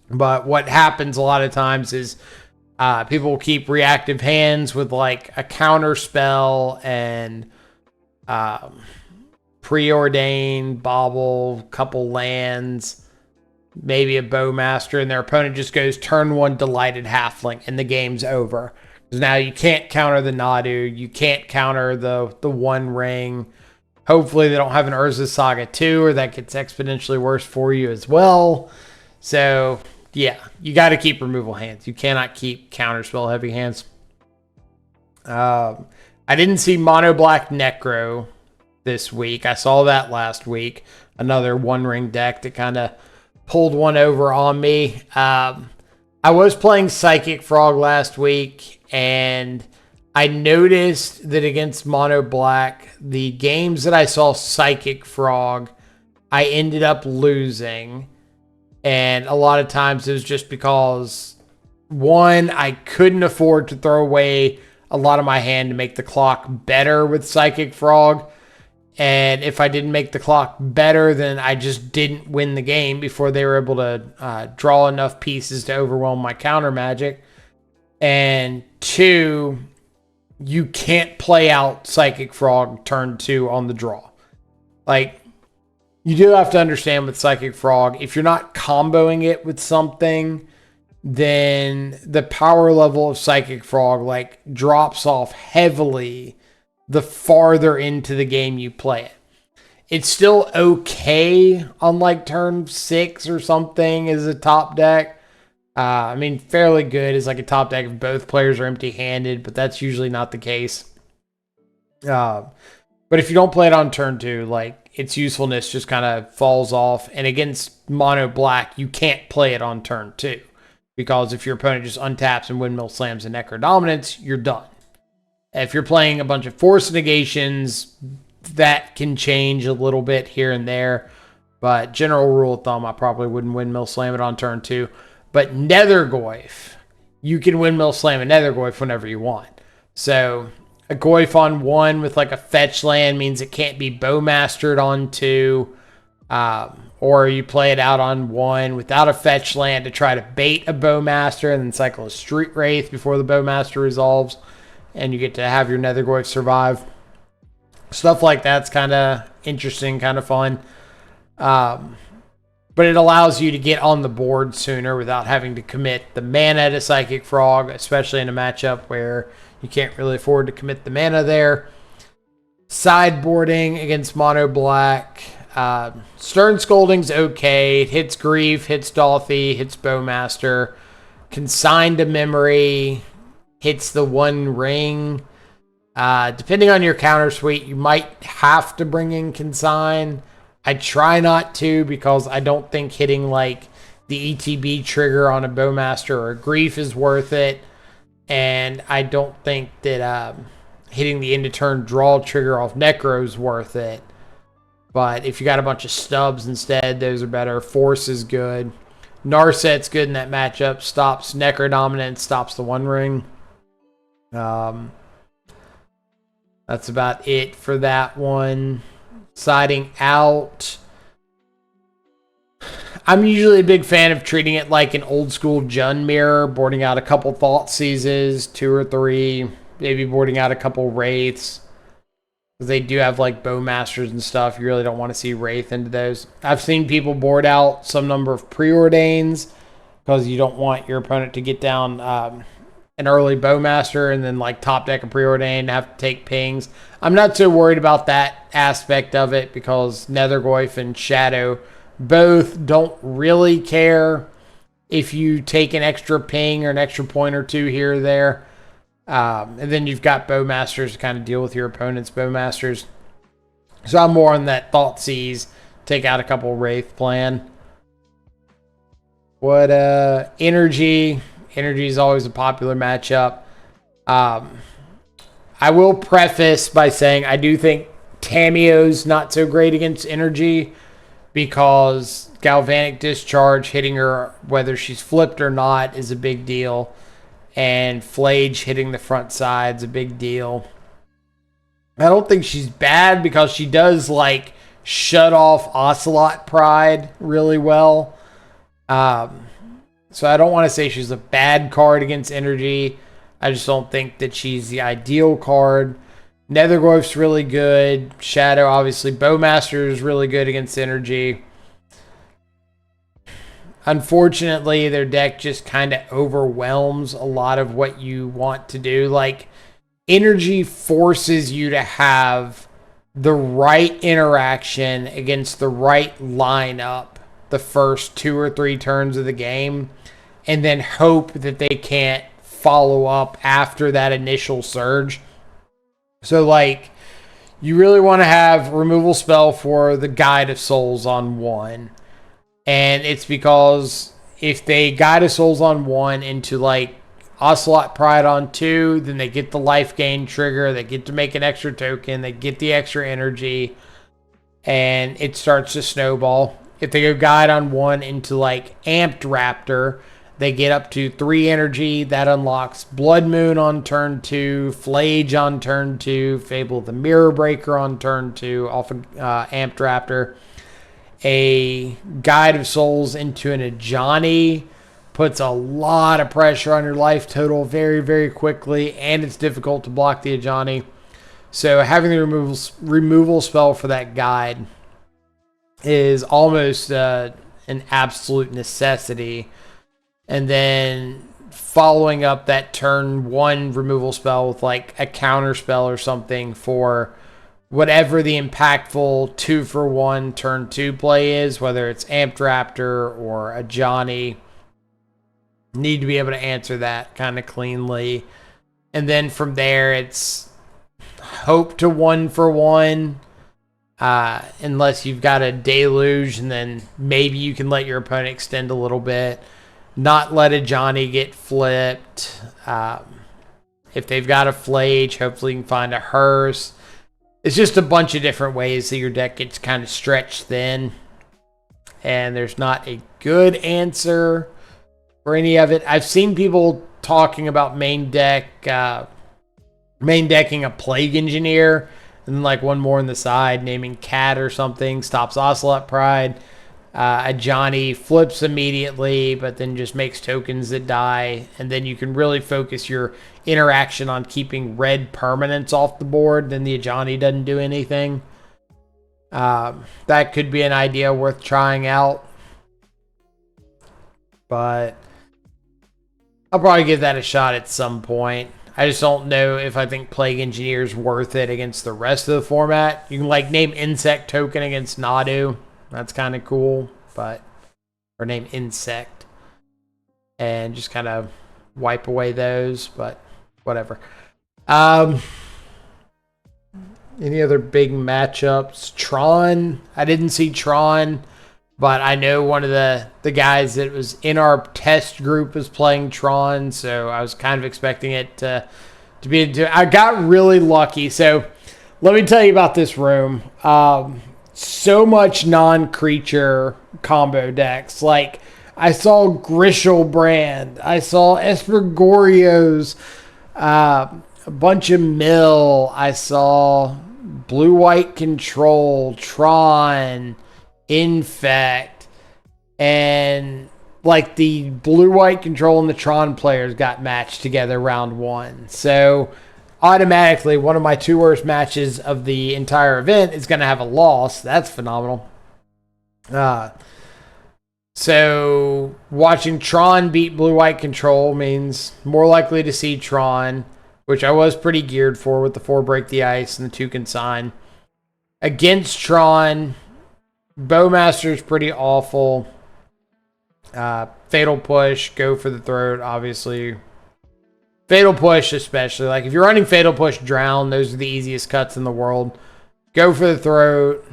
But what happens a lot of times is people will keep reactive hands with like a counter spell and preordain, bobble, couple lands, maybe a Bowmaster, and their opponent just goes turn 1 Delighted Halfling, and the game's over. Because now you can't counter the Nadu, you can't counter the One Ring. Hopefully they don't have an Urza's Saga 2, or that gets exponentially worse for you as well. So, yeah, you got to keep removal hands. You cannot keep counterspell heavy hands. I didn't see Mono Black Necro this week. I saw that last week. Another One Ring deck that kind of pulled one over on me. I was playing Psychic Frog last week, and I noticed that against Mono Black, the games that I saw Psychic Frog, I ended up losing. And a lot of times it was just because, one, I couldn't afford to throw away a lot of my hand to make the clock better with Psychic Frog. And if I didn't make the clock better, then I just didn't win the game before they were able to draw enough pieces to overwhelm my counter magic. And two, you can't play out Psychic Frog turn 2 on the draw. Like, you do have to understand with Psychic Frog, if you're not comboing it with something, then the power level of Psychic Frog like drops off heavily the farther into the game you play it. It's still okay on like turn 6 or something as a top deck. I mean, fairly good as like a top deck if both players are empty-handed, but that's usually not the case. But if you don't play it on turn 2, like, its usefulness just kind of falls off. And against Mono Black, you can't play it on turn 2. Because if your opponent just untaps and Windmill Slams and Necro Dominance, you're done. If you're playing a bunch of Force Negations, that can change a little bit here and there. But general rule of thumb, I probably wouldn't Windmill Slam it on turn 2. But Nethergoyf, you can Windmill Slam a Nethergoyf whenever you want. So a Goyf on 1 with like a fetch land means it can't be Bowmastered on 2. Or you play it out on 1 without a fetch land to try to bait a Bowmaster and then cycle a Street Wraith before the Bowmaster resolves. And you get to have your Nethergoyf survive. Stuff like that's kind of interesting, kind of fun. But it allows you to get on the board sooner without having to commit the mana to Psychic Frog, especially in a matchup where you can't really afford to commit the mana there. Sideboarding against Mono Black. Stern Scolding's okay. It hits Grief, hits Dolphy, hits Bowmaster. Consigned to Memory hits the One Ring. Depending on your counter suite, you might have to bring in Consign. I try not to because I don't think hitting like the ETB trigger on a Bowmaster or a Grief is worth it. And I don't think that hitting the end of turn draw trigger off Necro is worth it. But if you got a bunch of stubs instead, those are better. Force is good. Narset's good in that matchup. Stops Necro Dominance, stops the One Ring. That's about it for that one. Siding out. I'm usually a big fan of treating it like an old school Dimir, boarding out a couple Thought Seizes, 2 or 3, maybe boarding out a couple Wraiths. Because they do have like Bowmasters and stuff. You really don't want to see Wraith into those. I've seen people board out some number of Preordains because you don't want your opponent to get down an early Bowmaster and then like top deck a Preordain and have to take pings. I'm not so worried about that aspect of it because Nethergoyf and Shadow both don't really care if you take an extra ping or an extra point or two here or there. And then you've got Bowmasters to kind of deal with your opponent's Bowmasters. So I'm more on that Thought Seize, take out a couple Wraith plan. What Energy? Energy is always a popular matchup. I will preface by saying I do think Tamiyo's not so great against Energy because Galvanic Discharge hitting her, whether she's flipped or not, is a big deal. And Flage hitting the front side is a big deal. I don't think she's bad because she does like shut off Ocelot Pride really well. So I don't want to say she's a bad card against Energy. I just don't think that she's the ideal card. Nethergoyf's really good. Shadow, obviously. Bowmaster is really good against Energy. Unfortunately, their deck just kind of overwhelms a lot of what you want to do. Like, Energy forces you to have the right interaction against the right lineup the first 2 or 3 turns of the game, and then hope that they can't follow up after that initial surge. So, like, you really want to have removal spell for the Guide of Souls on 1. And it's because if they Guide of Souls on 1 into, like, Ocelot Pride on 2, then they get the life gain trigger, they get to make an extra token, they get the extra energy, and it starts to snowball. If they go Guide on 1 into, like, Amped Raptor, they get up to 3 energy. That unlocks Blood Moon on turn 2, Flage on turn 2, Fable of the Mirror Breaker on turn 2, off of Amped Raptor. A Guide of Souls into an Ajani puts a lot of pressure on your life total very, very quickly, and it's difficult to block the Ajani. So having the removal spell for that Guide is almost an absolute necessity. And then following up that turn 1 removal spell with like a counter spell or something for whatever the impactful 2-for-1 turn 2 play is, whether it's Amped Raptor or a Johnny. Need to be able to answer that kind of cleanly. And then from there, it's hope to 1-for-1. Unless you've got a Deluge, and then maybe you can let your opponent extend a little bit. Not let a Johnny get flipped. If they've got a Flage, hopefully you can find a Hearse. It's just a bunch of different ways that your deck gets kind of stretched thin. And there's not a good answer for any of it. I've seen people talking about main decking a Plague Engineer, and then like one more on the side, naming Cat or something, stops Ocelot Pride. A Johnny flips immediately, but then just makes tokens that die. And then you can really focus your interaction on keeping red permanents off the board. Then the Johnny doesn't do anything. That could be an idea worth trying out. But I'll probably give that a shot at some point. I just don't know if I think Plague Engineer is worth it against the rest of the format. You can like name Insect Token against Nadu. That's kind of cool, but or name Insect and just kind of wipe away those, but whatever. Any other big matchups? Tron. I didn't see Tron, but I know one of the guys that was in our test group was playing Tron, so I was kind of expecting it to be. I got really lucky. So let me tell you about this room. So much non-creature combo decks. Like, I saw Griselbrand. I saw Espergorios. A bunch of mill. I saw blue-white control, Tron, Infect, and like the blue-white control and the Tron players got matched together round one. So automatically, one of my two worst matches of the entire event is going to have a loss. That's phenomenal. So watching Tron beat blue-white control means more likely to see Tron, which I was pretty geared for with the 4 break the ice and the 2 consign. Against Tron, Bowmaster's pretty awful. Fatal push, go for the throat, obviously. Fatal push especially. Like if you're running fatal push, drown. Those are the easiest cuts in the world. Go for the throat.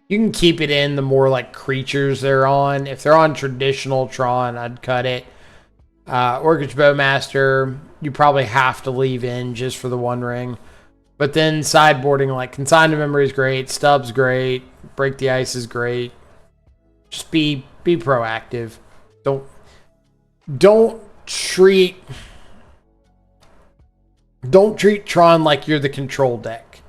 You can keep it in the more like creatures they're on. If they're on traditional Tron, I'd cut it. Orcish Bowmaster, you probably have to leave in just for the 1 ring. But then sideboarding, like Consign to Memory is great, Stub's great, Break the Ice is great. Just be proactive. Don't treat Tron like you're the control deck.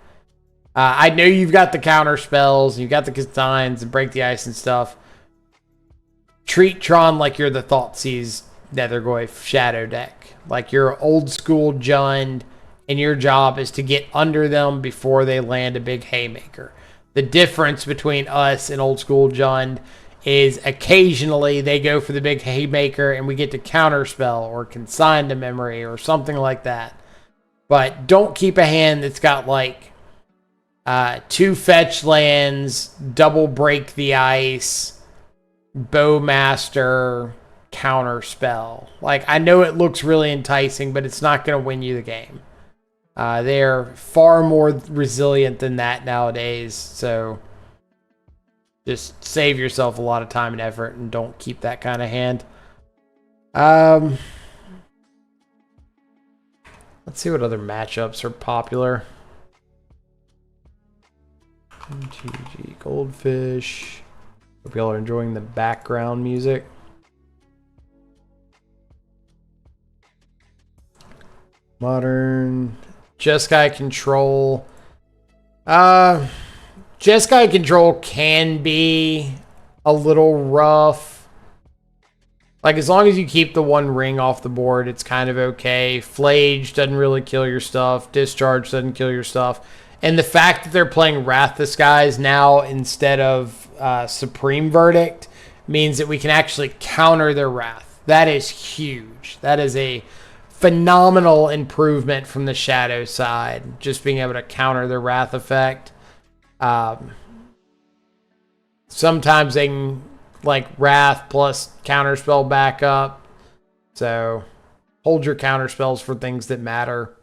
I know you've got the counter spells, you've got the consigns and Break the Ice and stuff. Treat Tron like you're the Thoughtseize Nethergoyf Shadow deck. Like you're old school Jund, and your job is to get under them before they land a big haymaker. The difference between us and old school Jund is occasionally they go for the big haymaker and we get to counterspell or consign to memory or something like that. But don't keep a hand that's got like 2 fetch lands, double break the ice, Bowmaster, counterspell. Like I know it looks really enticing, but it's not going to win you the game. They're far more resilient than that nowadays. So just save yourself a lot of time and effort and don't keep that kind of hand. Let's see what other matchups are popular. GG Goldfish. Hope y'all are enjoying the background music. Modern. Jeskai Control. Jeskai Control can be a little rough. Like, as long as you keep the 1 ring off the board, it's kind of okay. Flage doesn't really kill your stuff. Discharge doesn't kill your stuff. And the fact that they're playing Wrath Disguise now instead of Supreme Verdict means that we can actually counter their Wrath. That is huge. That is a phenomenal improvement from the Shadow side. Just being able to counter their Wrath effect. Sometimes they can like Wrath plus Counterspell backup. So hold your Counterspells for things that matter.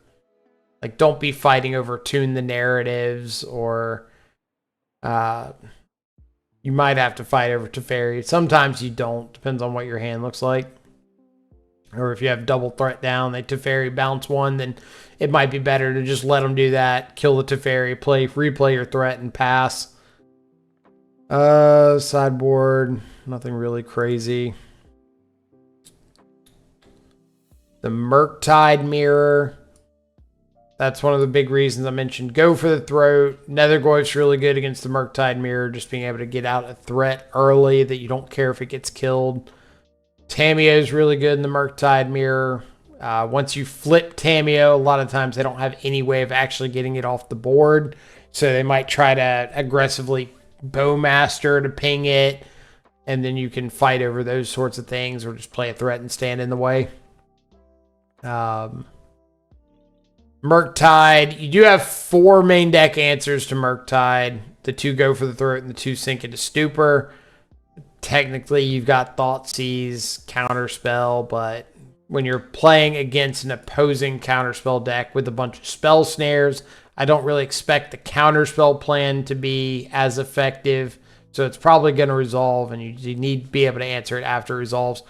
Like, don't be fighting over Tune the Narratives, or you might have to fight over Teferi. Sometimes you don't. Depends on what your hand looks like. Or if you have double threat down, they Teferi bounce 1, then it might be better to just let them do that. Kill the Teferi, replay your threat, and pass. Sideboard, nothing really crazy. The Murktide Mirror. That's one of the big reasons I mentioned. Go for the throat. Nethergoyf's really good against the Murktide Mirror. Just being able to get out a threat early that you don't care if it gets killed. Tameo is really good in the Murktide Mirror. Once you flip Tameo, a lot of times they don't have any way of actually getting it off the board. So they might try to aggressively Bowmaster to ping it. And then you can fight over those sorts of things or just play a threat and stand in the way. Murktide, you do have 4 main deck answers to Murktide. The 2 go for the throat and the 2 sink into stupor. Technically, you've got Thoughtseize, Counterspell, but when you're playing against an opposing Counterspell deck with a bunch of spell snares, I don't really expect the Counterspell plan to be as effective. So it's probably going to resolve, and you need to be able to answer it after it resolves.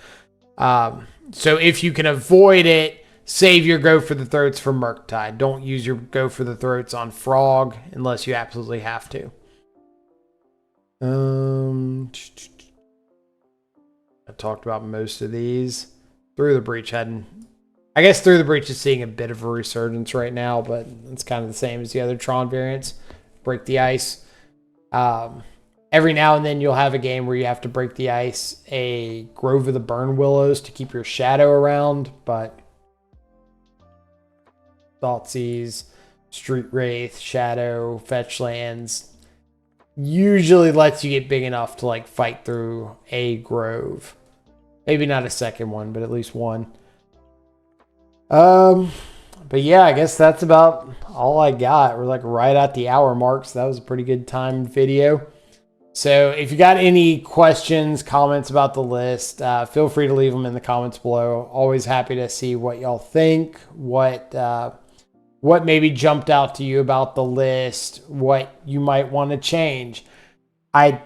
So if you can avoid it, save your go for the throats for Murktide. Don't use your go for the throats on Frog unless you absolutely have to. I talked about most of these. Through the Breach hadn't. I guess Through the Breach is seeing a bit of a resurgence right now, but it's kind of the same as the other Tron variants. Break the ice. Every now and then you'll have a game where you have to break the ice, a Grove of the Burn Willows to keep your shadow around, but Thoughtseize, Street Wraith, Shadow, Fetch Lands usually lets you get big enough to like fight through a Grove. Maybe not a second one, but at least one. But yeah, I guess that's about all I got. We're like right at the hour mark, so that was a pretty good timed video. So if you got any questions, comments about the list, feel free to leave them in the comments below. Always happy to see what y'all think, what maybe jumped out to you about the list, what you might want to change. I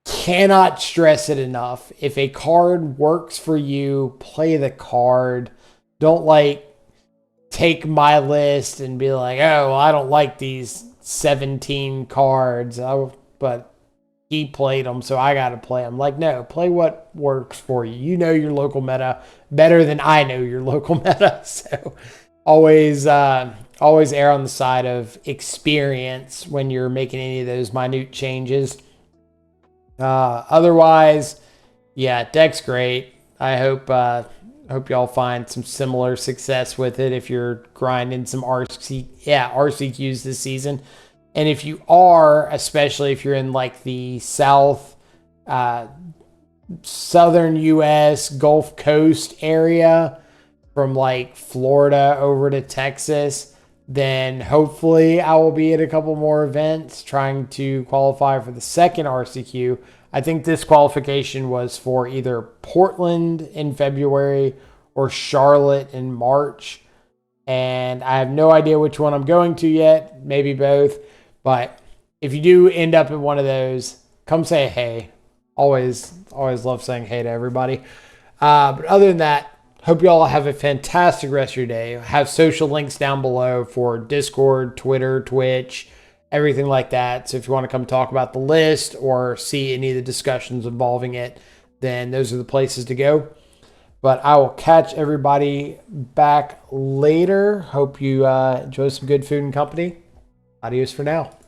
cannot stress it enough. If a card works for you, play the card. Don't like take my list and be like, oh, I don't like these 17 cards, but he played them, so I got to play them. Like, no, play what works for you. You know your local meta better than I know your local meta. So always err on the side of experience when you're making any of those minute changes. Otherwise, yeah, deck's great. I hope y'all find some similar success with it if you're grinding some RCQs this season. And if you are, especially if you're in like the southern US Gulf Coast area from like Florida over to Texas, then hopefully I will be at a couple more events trying to qualify for the second RCQ. I think this qualification was for either Portland in February or Charlotte in March. And I have no idea which one I'm going to yet, maybe both. But if you do end up in one of those, come say hey. Always love saying hey to everybody. But other than that, hope you all have a fantastic rest of your day. Have social links down below for Discord, Twitter, Twitch, everything like that. So if you want to come talk about the list or see any of the discussions involving it, then those are the places to go. But I will catch everybody back later. Hope you enjoy some good food and company. Adios for now.